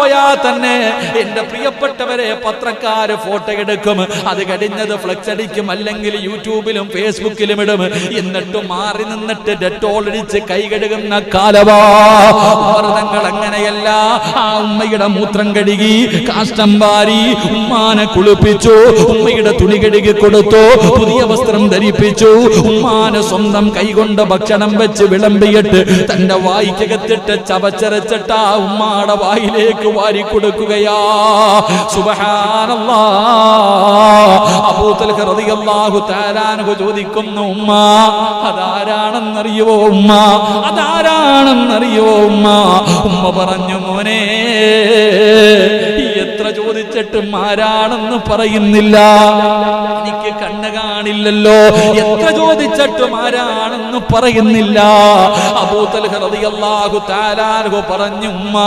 പോയാൽ തന്നെ എന്റെ പ്രിയപ്പെട്ടവരെ പത്രക്കാര് ഫോട്ടോ എടുക്കും, അത് കഴിഞ്ഞത് ഫ്ലെക്സ് അടിക്കും, അല്ലെങ്കിൽ യൂട്യൂബിലും ഫേസ്ബുക്കിലും ഇടും. എന്നിട്ട് മാറി നിന്നിട്ട് ഡെറ്റോൾ അടിച്ച് കൈ കഴുകുന്ന കാലവാ. തങ്ങൾ അങ്ങനെയല്ല. ആ ഉമ്മയുടെ മൂത്രം കഴുകി, കാഷ്ടം വാരി, ഉമ്മാനെ കുളിപ്പിച്ചു, ഉമ്മയുടെ തുണി കഴുകി കൊടുത്തു, പുതിയ വസ്ത്രം ധരിപ്പിച്ചു, ഉമ്മാനെ സ്വന്തം കൈകൊണ്ട് ഭക്ഷണം വെച്ച് വിളമ്പിയിട്ട് തന്റെ വായിക്കകത്തിട്ട് ചവച്ചരച്ചിട്ട് ആ ഉമ്മാടെ വായിലേക്ക് വാരി കൊടുക്കുകയാ. സുബ്ഹാനല്ലാഹ്. അബൂ തൽഹ റളിയല്ലാഹു തആല അൻഹു ചോദിക്കുന്നു, ഉമ്മ അതാരാണെന്നറിയുവോ? ഉമ്മ അതാരാണെന്നറിയുവോ? ഉമ്മ പറഞ്ഞു, മോനെ എത്ര ചോദിച്ചിട്ടും ആരാണെന്ന് പറയുന്നില്ല, എനിക്ക് കണ്ണ് കാണില്ലല്ലോ, എത്ര ചോദിച്ചിട്ടും ആരാണെന്ന് പറയുന്നില്ല. അബൂ തൽഹ റളിയല്ലാഹു തആല അൻഹു പറഞ്ഞു, ഉമ്മ